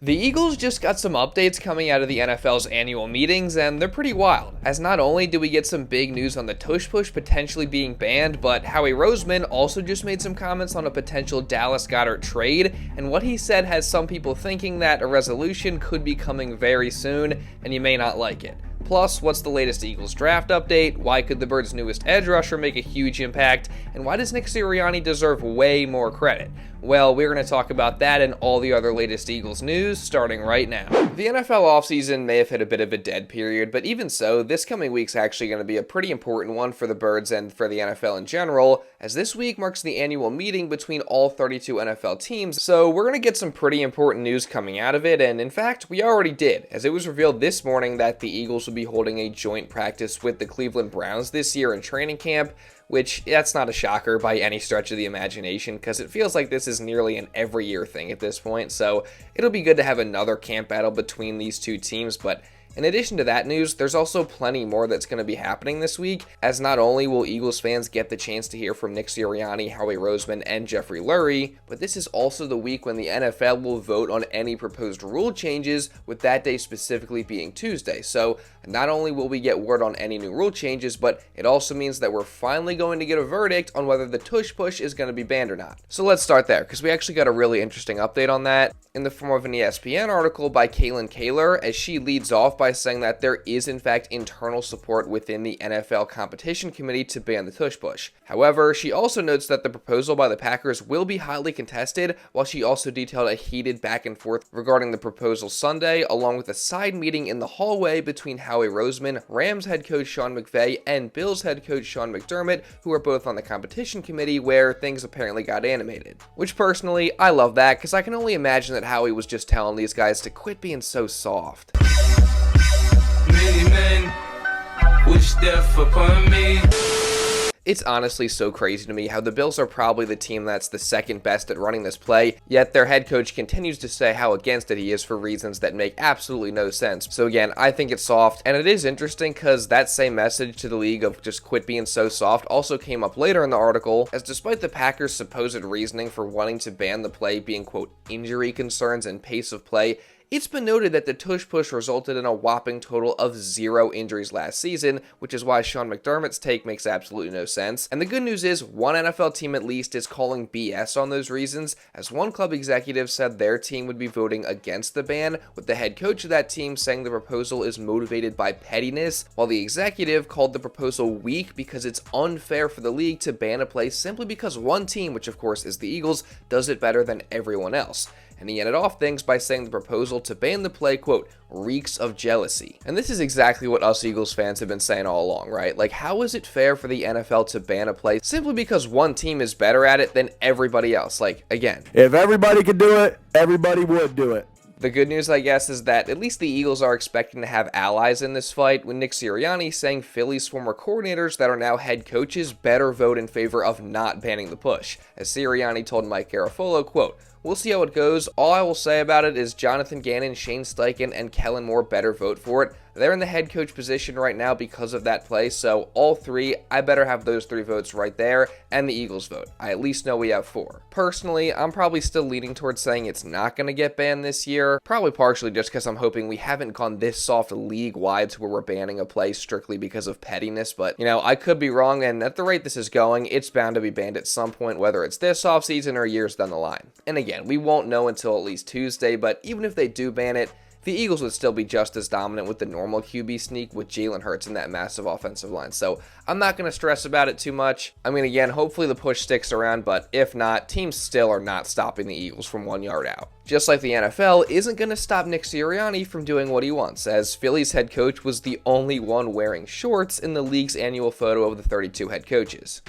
The Eagles just got some updates coming out of the NFL's annual meetings, and they're pretty wild, as not only do we get some big news on the tush push potentially being banned, but Howie Roseman also just made some comments on a potential Dallas Goedert trade, and what he said has some people thinking that a resolution could be coming very soon, and you may not like it. Plus, what's the latest Eagles draft update? Why could the Birds' newest edge rusher make a huge impact? And why does Nick Sirianni deserve way more credit? Well, we're going to talk about that and all the other latest Eagles news starting right now. The NFL offseason may have hit a bit of a dead period, but even so, this coming week's actually going to be a pretty important one for the Birds and for the NFL in general, as this week marks the annual meeting between all 32 NFL teams, so we're going to get some pretty important news coming out of it, and in fact, we already did, as it was revealed this morning that the Eagles will be holding a joint practice with the Cleveland Browns this year in training camp, which that's not a shocker by any stretch of the imagination because it feels like this is nearly an every year thing at this point, so it'll be good to have another camp battle between these two teams. But in addition to that news, there's also plenty more that's going to be happening this week, as not only will Eagles fans get the chance to hear from Nick Sirianni, Howie Roseman, and Jeffrey Lurie, but this is also the week when the NFL will vote on any proposed rule changes, with that day specifically being Tuesday. So not only will we get word on any new rule changes, but it also means that we're finally going to get a verdict on whether the tush push is going to be banned or not. So let's start there, because we actually got a really interesting update on that in the form of an ESPN article by Kaylin Kaler, as she leads off by saying that there is in fact internal support within the NFL competition committee to ban the tush push. However, she also notes that the proposal by the Packers will be highly contested, while she also detailed a heated back and forth regarding the proposal Sunday, along with a side meeting in the hallway between Howie Roseman, Rams head coach Sean McVay, and Bills head coach Sean McDermott, who are both on the competition committee, where things apparently got animated. Which personally, I love that, because I can only imagine that Howie was just telling these guys to quit being so soft. Many men wish death upon me. It's honestly so crazy to me how the Bills are probably the team that's the second best at running this play, yet their head coach continues to say how against it he is for reasons that make absolutely no sense. So again, I think it's soft, and it is interesting because that same message to the league of just quit being so soft also came up later in the article, as despite the Packers' supposed reasoning for wanting to ban the play being, quote, injury concerns and pace of play, it's been noted that the tush push resulted in a whopping total of 0 injuries last season, which is why Sean McDermott's take makes absolutely no sense. And the good news is, one NFL team at least is calling BS on those reasons, as one club executive said their team would be voting against the ban, with the head coach of that team saying the proposal is motivated by pettiness, while the executive called the proposal weak because it's unfair for the league to ban a play simply because one team, which of course is the Eagles, does it better than everyone else. And he ended off things by saying the proposal to ban the play, quote, reeks of jealousy. And this is exactly what us Eagles fans have been saying all along, right? Like, how is it fair for the NFL to ban a play simply because one team is better at it than everybody else? Like, again, if everybody could do it, everybody would do it. The good news, I guess, is that at least the Eagles are expecting to have allies in this fight, with Nick Sirianni saying Philly's former coordinators that are now head coaches better vote in favor of not banning the push. As Sirianni told Mike Garafolo, quote, we'll see how it goes. All I will say about it is Jonathan Gannon, Shane Steichen, and Kellen Moore better vote for it. They're in the head coach position right now because of that play, so all three, I better have those 3 votes right there, and the Eagles vote. I at least know we have 4. Personally, I'm probably still leaning towards saying it's not going to get banned this year, probably partially just because I'm hoping we haven't gone this soft league-wide to where we're banning a play strictly because of pettiness, but, you know, I could be wrong, and at the rate this is going, it's bound to be banned at some point, whether it's this offseason or years down the line. And again, we won't know until at least Tuesday, but even if they do ban it, the Eagles would still be just as dominant with the normal QB sneak with Jalen Hurts in that massive offensive line. So I'm not going to stress about it too much. I mean, again, hopefully the push sticks around, but if not, teams still are not stopping the Eagles from 1 yard out. Just like the NFL isn't going to stop Nick Sirianni from doing what he wants, as Philly's head coach was the only one wearing shorts in the league's annual photo of the 32 head coaches.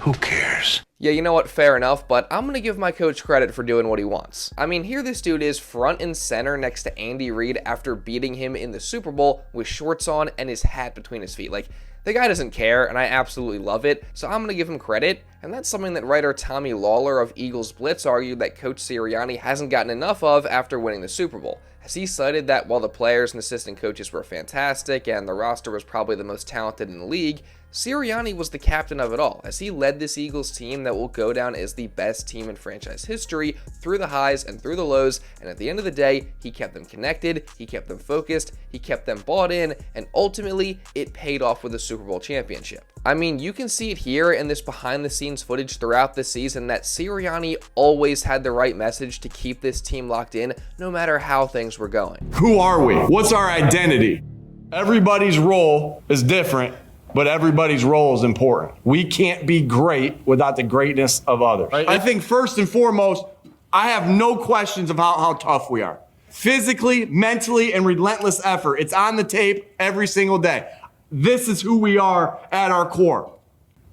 Who cares? Yeah, you know what, fair enough, but I'm going to give my coach credit for doing what he wants. I mean, here this dude is front and center next to Andy Reid after beating him in the Super Bowl with shorts on and his hat between his feet. Like, the guy doesn't care, and I absolutely love it, so I'm going to give him credit, and that's something that writer Tommy Lawler of Eagles Blitz argued that Coach Sirianni hasn't gotten enough of after winning the Super Bowl, as he cited that while the players and assistant coaches were fantastic and the roster was probably the most talented in the league, Sirianni was the captain of it all, as he led this Eagles team that will go down as the best team in franchise history through the highs and through the lows, and at the end of the day, he kept them connected, he kept them focused, he kept them bought in, and ultimately, it paid off with a Super Bowl championship. I mean, you can see it here in this behind-the-scenes footage throughout the season that Sirianni always had the right message to keep this team locked in, no matter how things were going. Who are we? What's our identity? Everybody's role is different, but everybody's role is important. We can't be great without the greatness of others. I think first and foremost, I have no questions of how tough we are. Physically, mentally, and relentless effort. It's on the tape every single day. This is who we are at our core.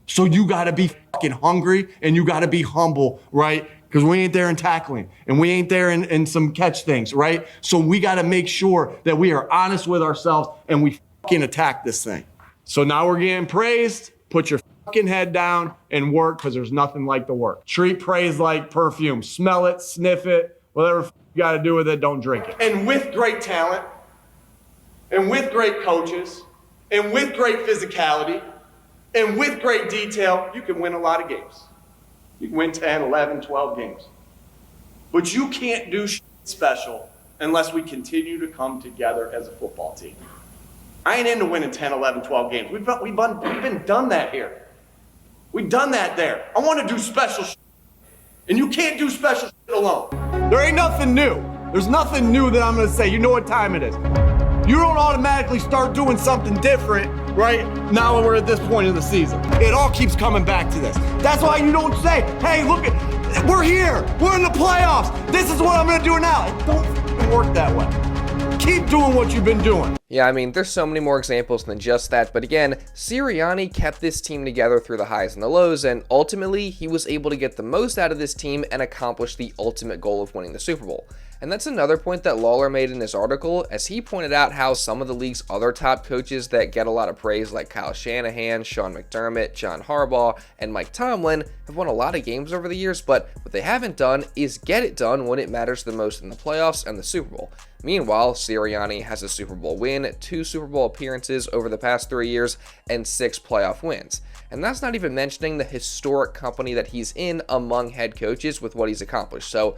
So you got to be fucking hungry and you got to be humble, right? Because we ain't there in tackling and we ain't there in some catch things, right? So we got to make sure that we are honest with ourselves and we fucking attack this thing. So now we're getting praised. Put your fucking head down and work, because there's nothing like the work. Treat praise like perfume. Smell it, sniff it, whatever you got to do with it, don't drink it. And with great talent and with great coaches and with great physicality and with great detail, you can win a lot of games. You can win 10, 11, 12 games. But you can't do shit special unless we continue to come together as a football team. I ain't into winning 10, 11, 12 games. We've been done that here. We've done that there. I want to do special shit. And you can't do special shit alone. There ain't nothing new. There's nothing new that I'm going to say. You know what time it is. You don't automatically start doing something different, right? Now when we're at this point of the season. It all keeps coming back to this. That's why you don't say, hey, look, we're here. We're in the playoffs. This is what I'm going to do now. It don't work that way. Keep doing what you've been doing. Yeah, I mean, there's so many more examples than just that, but again, Sirianni kept this team together through the highs and the lows, and ultimately, he was able to get the most out of this team and accomplish the ultimate goal of winning the Super Bowl. And that's another point that Lawler made in his article, as he pointed out how some of the league's other top coaches that get a lot of praise, like Kyle Shanahan, Sean McDermott, John Harbaugh, and Mike Tomlin, have won a lot of games over the years, but what they haven't done is get it done when it matters the most in the playoffs and the Super Bowl. Meanwhile, Sirianni has a Super Bowl win, 2 Super Bowl appearances over the past 3 years, and 6 playoff wins. And that's not even mentioning the historic company that he's in among head coaches with what he's accomplished. So,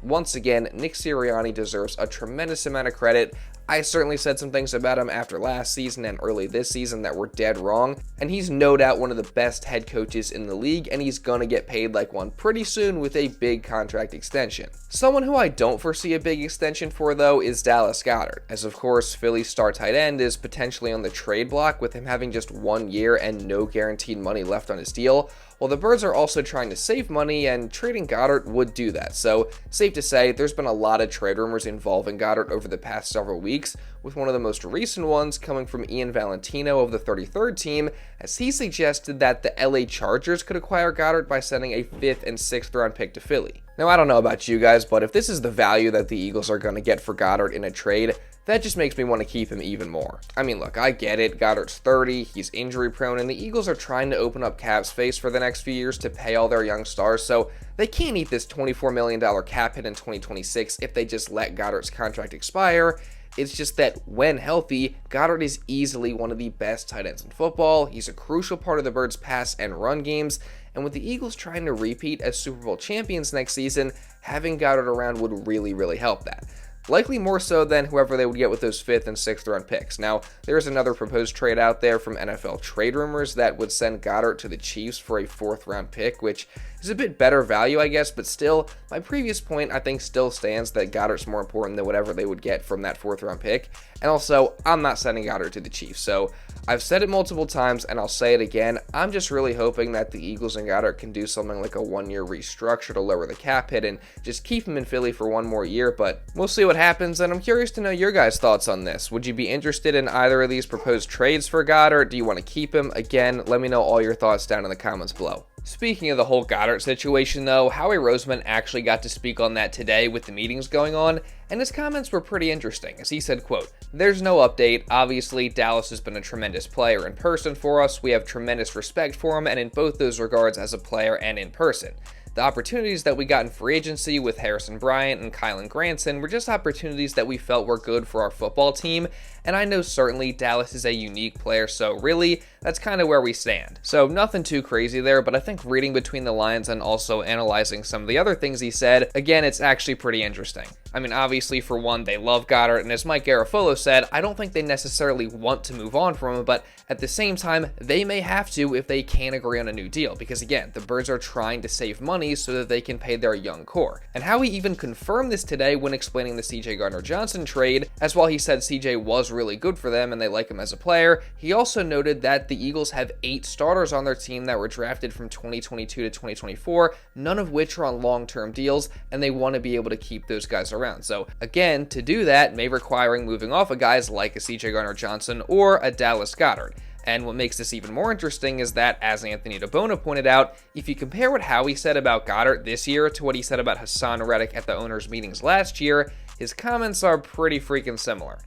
once again, Nick Sirianni deserves a tremendous amount of credit. I certainly said some things about him after last season and early this season that were dead wrong, and he's no doubt one of the best head coaches in the league, and he's gonna get paid like one pretty soon with a big contract extension. Someone who I don't foresee a big extension for, though, is Dallas Goedert, as of course Philly's star tight end is potentially on the trade block with him having just 1 year and no guaranteed money left on his deal. Well, the Birds are also trying to save money, and trading Goedert would do that. So, safe to say, there's been a lot of trade rumors involving Goedert over the past several weeks, with one of the most recent ones coming from Ian Valentino of the 33rd team, as he suggested that the LA Chargers could acquire Goedert by sending a 5th and 6th round pick to Philly. Now, I don't know about you guys, but if this is the value that the Eagles are going to get for Goedert in a trade, that just makes me want to keep him even more. I mean, look, I get it. Goedert's 30, he's injury prone, and the Eagles are trying to open up cap space for the next few years to pay all their young stars, so they can't eat this $24 million cap hit in 2026 if they just let Goedert's contract expire. It's just that when healthy, Goedert is easily one of the best tight ends in football. He's a crucial part of the Birds' pass and run games, and with the Eagles trying to repeat as Super Bowl champions next season, having Goedert around would really help that. Likely more so than whoever they would get with those 5th and 6th round picks. Now, there is another proposed trade out there from NFL Trade Rumors that would send Goedert to the Chiefs for a 4th round pick, which is a bit better value, I guess, but still, my previous point I think still stands that Goedert's more important than whatever they would get from that 4th round pick. And also, I'm not sending Goedert to the Chiefs, so I've said it multiple times and I'll say it again, I'm just really hoping that the Eagles and Goedert can do something like a 1-year restructure to lower the cap hit and just keep him in Philly for 1 more year, but we'll see what happens, and I'm curious to know your guys' thoughts on this. Would you be interested in either of these proposed trades for Goedert? Do you want to keep him? Again, let me know all your thoughts down in the comments below. Speaking of the whole Goedert situation though, Howie Roseman actually got to speak on that today with the meetings going on, and his comments were pretty interesting, as he said, quote, "There's no update. Obviously, Dallas has been a tremendous player in person for us. We have tremendous respect for him, and in both those regards as a player and in person. The opportunities that we got in free agency with Harrison Bryant and Kylan Granson were just opportunities that we felt were good for our football team, and I know certainly Dallas is a unique player, so really, that's kind of where we stand. So nothing too crazy there, but I think reading between the lines and also analyzing some of the other things he said, again, it's actually pretty interesting. I mean, obviously, for one, they love Goedert, and as Mike Garafolo said, I don't think they necessarily want to move on from him, but at the same time, they may have to if they can't agree on a new deal, because again, the Birds are trying to save money so that they can pay their young core. And Howie even confirmed this today when explaining the CJ Gardner-Johnson trade, as while he said CJ was really good for them and they like him as a player, he also noted that the Eagles have 8 starters on their team that were drafted from 2022 to 2024, none of which are on long-term deals, and they want to be able to keep those guys around. So again, to do that may requiring moving off of guys like a CJ Gardner-Johnson or a Dallas Goedert. And what makes this even more interesting is that, as Anthony DeBona pointed out, if you compare what Howie said about Goedert this year to what he said about Hassan Reddick at the owners' meetings last year, his comments are pretty freaking similar.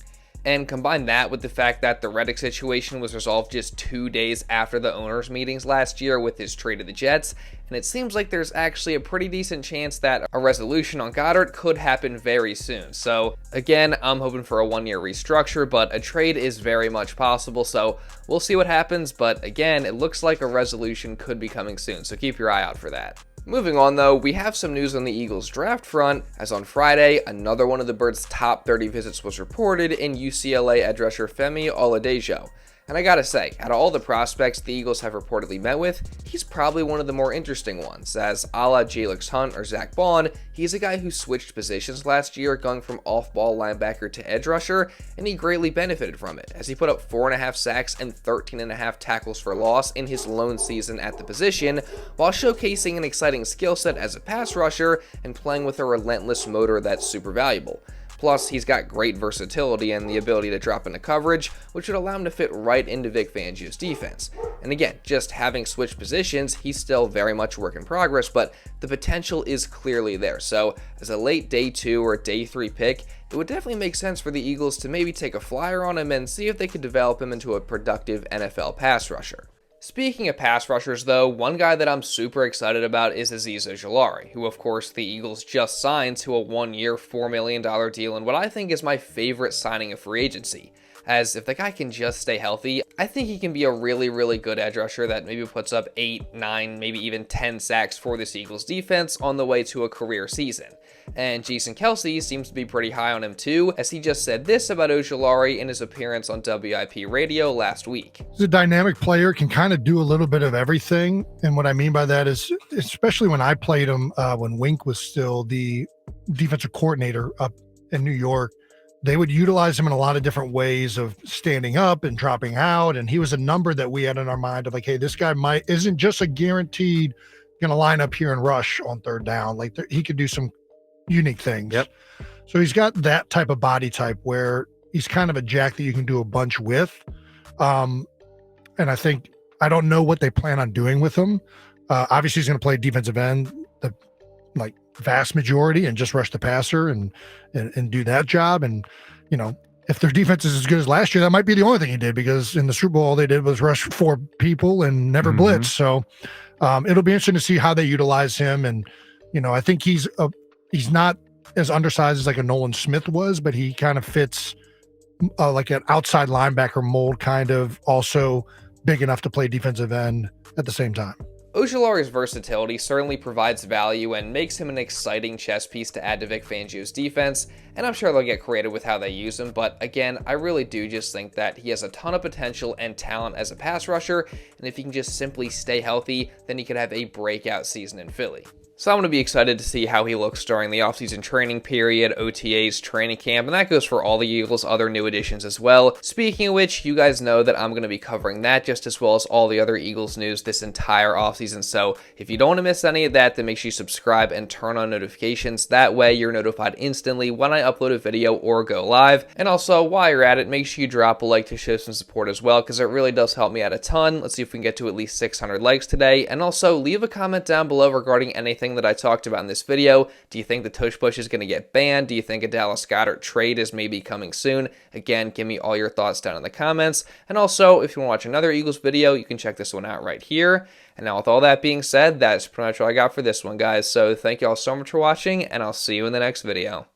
And combine that with the fact that the Reddick situation was resolved just 2 days after the owners' meetings last year with his trade to the Jets, and it seems like there's actually a pretty decent chance that a resolution on Goedert could happen very soon. So again, I'm hoping for a 1-year restructure, but a trade is very much possible, so we'll see what happens. But again, it looks like a resolution could be coming soon, so keep your eye out for that. Moving on though, we have some news on the Eagles draft front, as on Friday, another one of the Birds' top 30 visits was reported in UCLA edge rusher Femi Oladejo. And I gotta say, out of all the prospects the Eagles have reportedly met with, he's probably one of the more interesting ones, as a la Jalix Hunt or Zach Bond, he's a guy who switched positions last year, going from off-ball linebacker to edge rusher, and he greatly benefited from it, as he put up 4.5 sacks and 13.5 tackles for loss in his lone season at the position, while showcasing an exciting skill set as a pass rusher and playing with a relentless motor that's super valuable. Plus, he's got great versatility and the ability to drop into coverage, which would allow him to fit right into Vic Fangio's defense. And again, just having switched positions, he's still very much a work in progress, but the potential is clearly there. So, as a late day 2 or day 3 pick, it would definitely make sense for the Eagles to maybe take a flyer on him and see if they could develop him into a productive NFL pass rusher. Speaking of pass rushers though, one guy that I'm super excited about is Azeez Ojulari, who of course the Eagles just signed to a 1-year, $4 million deal in what I think is my favorite signing of free agency. As if the guy can just stay healthy, I think he can be a really, really good edge rusher that maybe puts up 8, 9, maybe even 10 sacks for this Eagles defense on the way to a career season. And Jason Kelsey seems to be pretty high on him too, as he just said this about Ojulari in his appearance on WIP radio last week. He's a dynamic player, can kind of do a little bit of everything. And what I mean by that is, especially when I played him, when Wink was still the defensive coordinator up in New York, they would utilize him in a lot of different ways of standing up and dropping out. And he was a number that we had in our mind of like, hey, this guy isn't just a guaranteed going to line up here and rush on third down. Like he could do some unique things. Yep. So he's got that type of body type where he's kind of a jack that you can do a bunch with. And I don't know what they plan on doing with him. Obviously he's going to play defensive end, the vast majority, and just rush the passer and do that job. And, you know, if their defense is as good as last year, that might be the only thing he did, because in the Super Bowl, all they did was rush 4 people and never blitz. So it'll be interesting to see how they utilize him. And, you know, I think he's not as undersized as like a Nolan Smith was, but he kind of fits like an outside linebacker mold, kind of also big enough to play defensive end at the same time. Ojulari's versatility certainly provides value and makes him an exciting chess piece to add to Vic Fangio's defense, and I'm sure they'll get creative with how they use him, but again, I really do just think that he has a ton of potential and talent as a pass rusher, and if he can just simply stay healthy, then he could have a breakout season in Philly. So I'm going to be excited to see how he looks during the offseason training period, OTAs, training camp, and that goes for all the Eagles' other new additions as well. Speaking of which, you guys know that I'm going to be covering that just as well as all the other Eagles news this entire offseason. So if you don't want to miss any of that, then make sure you subscribe and turn on notifications. That way you're notified instantly when I upload a video or go live. And also, while you're at it, make sure you drop a like to show some support as well, because it really does help me out a ton. Let's see if we can get to at least 600 likes today. And also, leave a comment down below regarding anything that I talked about in this video. Do you think the tush push is going to get banned? Do you think a Dallas Goedert trade is maybe coming soon? Again, give me all your thoughts down in the comments. And also, if you want to watch another Eagles video, you can check this one out right here. And now with all that being said, that's pretty much all I got for this one, guys. So thank you all so much for watching, and I'll see you in the next video.